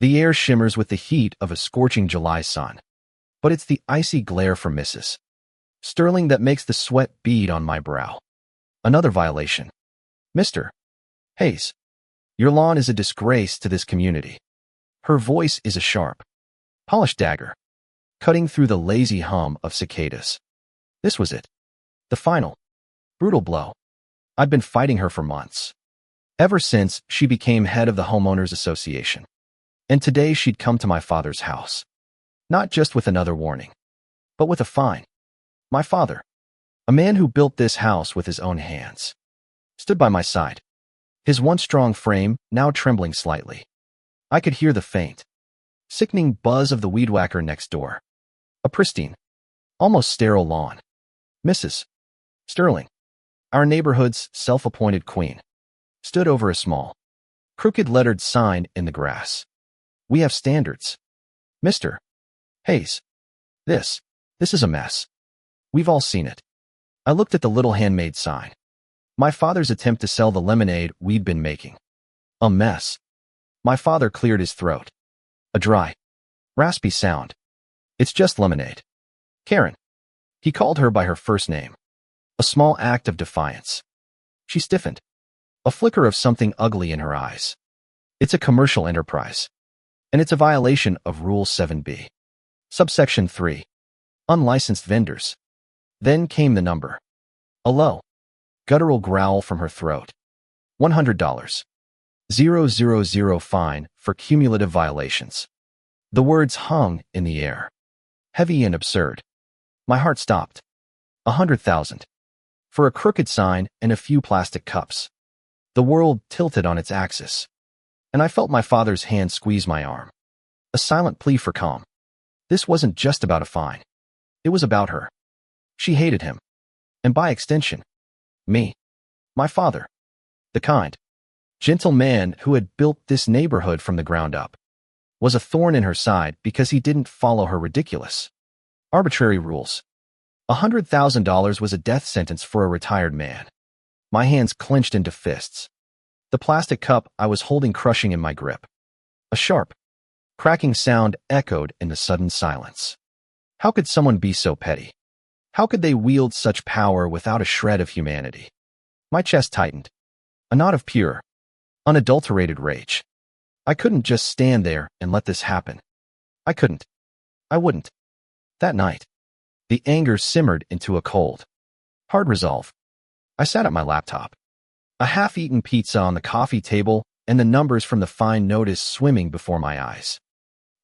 The air shimmers with the heat of a scorching July sun. But it's the icy glare from Mrs. Sterling that makes the sweat bead on my brow. Another violation. Mr. Hayes, your lawn is a disgrace to this community. Her voice is a sharp, polished dagger, cutting through the lazy hum of cicadas. This was it. The final, brutal blow. I'd been fighting her for months. Ever since she became head of the homeowners association. And today she'd come to my father's house. Not just with another warning, but with a fine. My father, a man who built this house with his own hands, stood by my side, his once strong frame now trembling slightly. I could hear the faint, sickening buzz of the weed whacker next door. A pristine, almost sterile lawn. Mrs. Sterling, our neighborhood's self-appointed queen, stood over a small, crooked lettered sign in the grass. We have standards. Mr. Hayes, this is a mess. We've all seen it. I looked at the little handmade sign. My father's attempt to sell the lemonade we'd been making. A mess. My father cleared his throat. A dry, raspy sound. It's just lemonade. Karen. He called her by her first name. A small act of defiance. She stiffened. A flicker of something ugly in her eyes. It's a commercial enterprise. And it's a violation of Rule 7b. Subsection 3. Unlicensed vendors. Then came the number. A low, guttural growl from her throat. $100. 000 fine for cumulative violations. The words hung in the air. Heavy and absurd. My heart stopped. 100,000. For a crooked sign and a few plastic cups. The world tilted on its axis. And I felt my father's hand squeeze my arm. A silent plea for calm. This wasn't just about a fine. It was about her. She hated him. And by extension, me. My father. The kind, gentle man who had built this neighborhood from the ground up. Was a thorn in her side because he didn't follow her ridiculous, arbitrary rules. $100,000 was a death sentence for a retired man. My hands clenched into fists. The plastic cup I was holding crushing in my grip. A sharp, cracking sound echoed in the sudden silence. How could someone be so petty? How could they wield such power without a shred of humanity? My chest tightened. A knot of pure, unadulterated rage. I couldn't just stand there and let this happen. I couldn't. I wouldn't. That night, the anger simmered into a cold, hard resolve. I sat at my laptop. A half-eaten pizza on the coffee table and the numbers from the fine notice swimming before my eyes.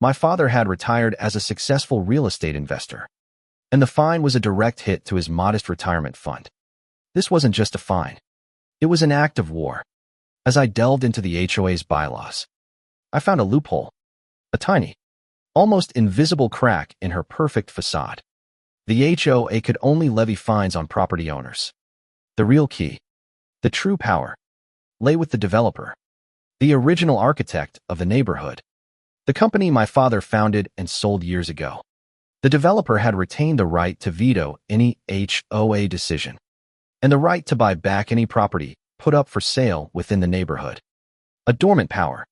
My father had retired as a successful real estate investor, and the fine was a direct hit to his modest retirement fund. This wasn't just a fine. It was an act of war. As I delved into the HOA's bylaws, I found a loophole, a tiny, almost invisible crack in her perfect facade. The HOA could only levy fines on property owners. The real key, the true power, lay with the developer, the original architect of the neighborhood. The company my father founded and sold years ago. The developer had retained the right to veto any HOA decision, and the right to buy back any property put up for sale within the neighborhood. A dormant power,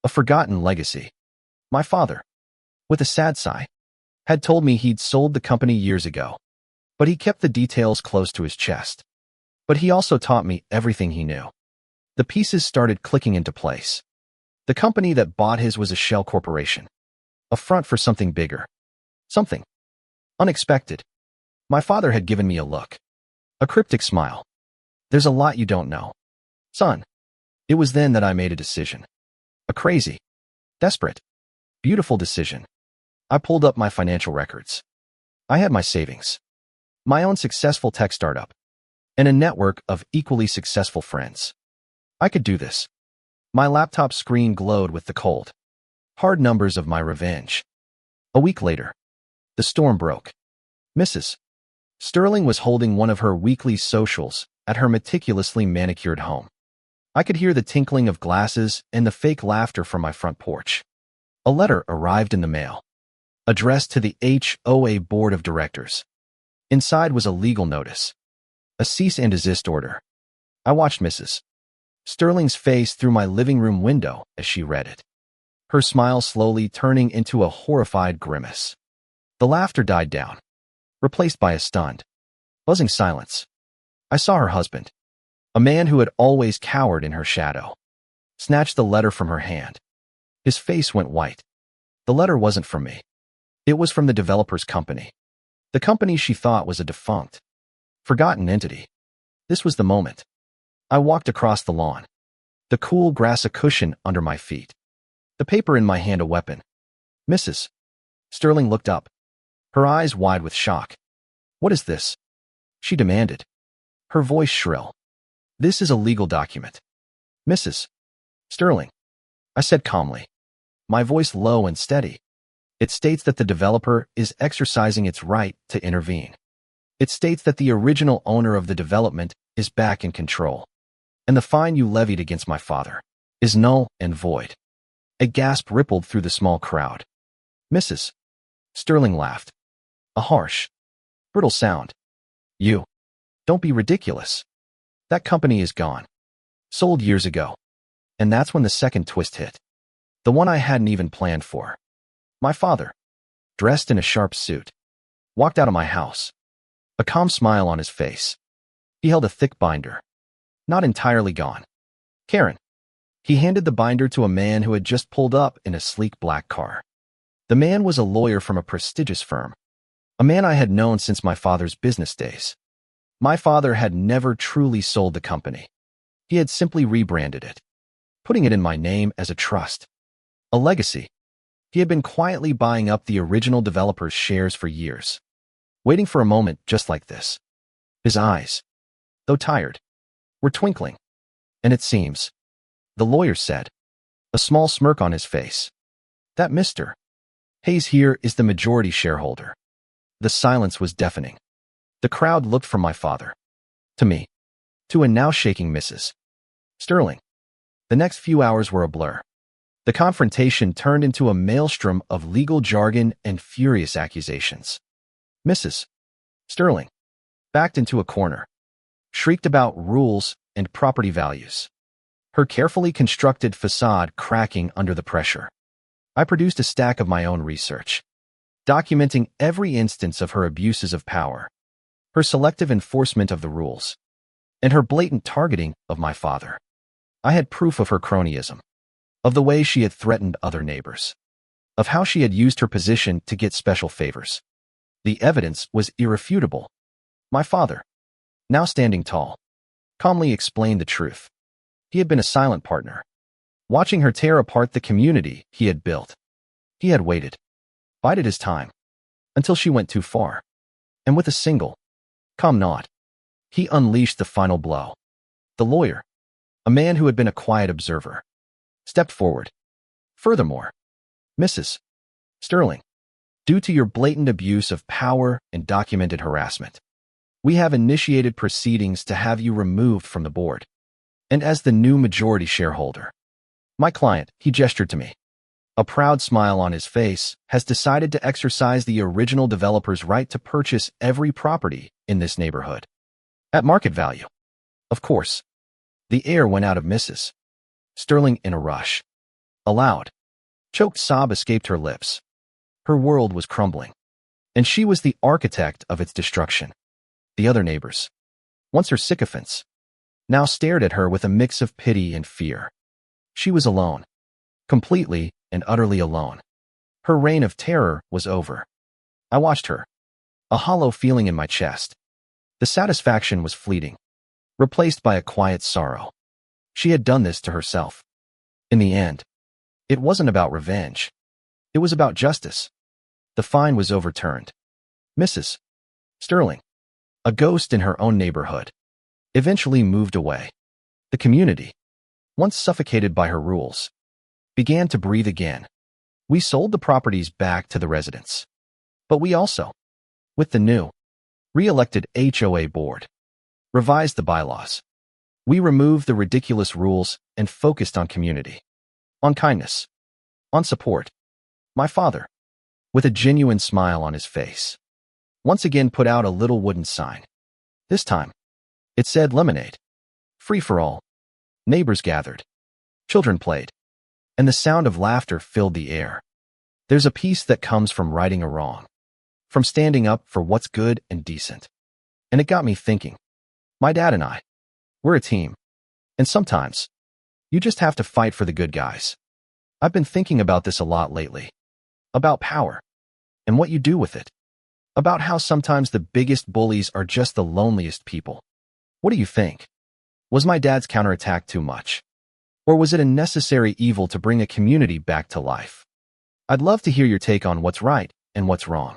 a forgotten legacy. My father, with a sad sigh, had told me he'd sold the company years ago, but he kept the details close to his chest. But he also taught me everything he knew. The pieces started clicking into place. The company that bought his was a shell corporation, a front for something bigger, something unexpected. My father had given me a look, a cryptic smile. There's a lot you don't know, son. It was then that I made a decision. A crazy, desperate, beautiful decision. I pulled up my financial records. I had my savings, my own successful tech startup, and a network of equally successful friends. I could do this. My laptop screen glowed with the cold, hard numbers of my revenge. A week later, the storm broke. Mrs. Sterling was holding one of her weekly socials at her meticulously manicured home. I could hear the tinkling of glasses and the fake laughter from my front porch. A letter arrived in the mail, addressed to the HOA Board of Directors. Inside was a legal notice, a cease and desist order. I watched Mrs. Sterling's face through my living room window as she read it. her smile slowly turning into a horrified grimace. The laughter died down, replaced by a stunned, buzzing silence. I saw her husband, a man who had always cowered in her shadow, snatch the letter from her hand. His face went white. The letter wasn't from me. It was from the developer's company. The company she thought was a defunct, forgotten entity. This was the moment. I walked across the lawn, the cool grass a cushion under my feet, the paper in my hand a weapon. Mrs. Sterling looked up, her eyes wide with shock. What is this? She demanded, her voice shrill. This is a legal document. Mrs. Sterling, I said calmly, my voice low and steady. It states that the developer is exercising its right to intervene. It states that the original owner of the development is back in control, and the fine you levied against my father is null and void. A gasp rippled through the small crowd. Mrs. Sterling laughed. A harsh, brittle sound. You. Don't be ridiculous. That company is gone. Sold years ago. And that's when the second twist hit. The one I hadn't even planned for. My father, dressed in a sharp suit, walked out of my house, a calm smile on his face. He held a thick binder, not entirely gone. Karen. He handed the binder to a man who had just pulled up in a sleek black car. The man was a lawyer from a prestigious firm, a man I had known since my father's business days. My father had never truly sold the company. He had simply rebranded it, putting it in my name as a trust, a legacy. He had been quietly buying up the original developer's shares for years, waiting for a moment just like this. His eyes, though tired, were twinkling. And it seems, the lawyer said, a small smirk on his face, that Mr. Hayes here is the majority shareholder. The silence was deafening. The crowd looked from my father, to me, to a now shaking Mrs. Sterling. The next few hours were a blur. The confrontation turned into a maelstrom of legal jargon and furious accusations. Mrs. Sterling, backed into a corner, shrieked about rules and property values, her carefully constructed facade cracking under the pressure. I produced a stack of my own research, documenting every instance of her abuses of power, her selective enforcement of the rules, and her blatant targeting of my father. I had proof of her cronyism, of the way she had threatened other neighbors, of how she had used her position to get special favors. The evidence was irrefutable. My father, now standing tall, calmly explained the truth. He had been a silent partner, watching her tear apart the community he had built. He had waited, bided his time, until she went too far. And with a single, calm nod, he unleashed the final blow. The lawyer, a man who had been a quiet observer, stepped forward. Furthermore, Mrs. Sterling, due to your blatant abuse of power and documented harassment, we have initiated proceedings to have you removed from the board. And as the new majority shareholder, my client, he gestured to me, a proud smile on his face, has decided to exercise the original developer's right to purchase every property in this neighborhood at market value. Of course, the air went out of Mrs. Sterling in a rush. A loud, choked sob escaped her lips. Her world was crumbling, and she was the architect of its destruction. The other neighbors, once her sycophants, now stared at her with a mix of pity and fear. She was alone, completely and utterly alone. Her reign of terror was over. I watched her, a hollow feeling in my chest. The satisfaction was fleeting, replaced by a quiet sorrow. She had done this to herself. In the end, it wasn't about revenge. It was about justice. The fine was overturned. Mrs. Sterling, a ghost in her own neighborhood, eventually moved away. The community, once suffocated by her rules, began to breathe again. We sold the properties back to the residents. But we also, with the new, re-elected HOA board, revised the bylaws. We removed the ridiculous rules and focused on community, on kindness, on support. My father, with a genuine smile on his face, once again put out a little wooden sign. This time, it said lemonade, free for all. Neighbors gathered. Children played. and the sound of laughter filled the air. There's a peace that comes from righting a wrong, from standing up for what's good and decent. And it got me thinking. My dad and I, we're a team. And sometimes, you just have to fight for the good guys. I've been thinking about this a lot lately. About power. And what you do with it. About how sometimes the biggest bullies are just the loneliest people. What do you think? Was my dad's counterattack too much? Or was it a necessary evil to bring a community back to life? I'd love to hear your take on what's right and what's wrong.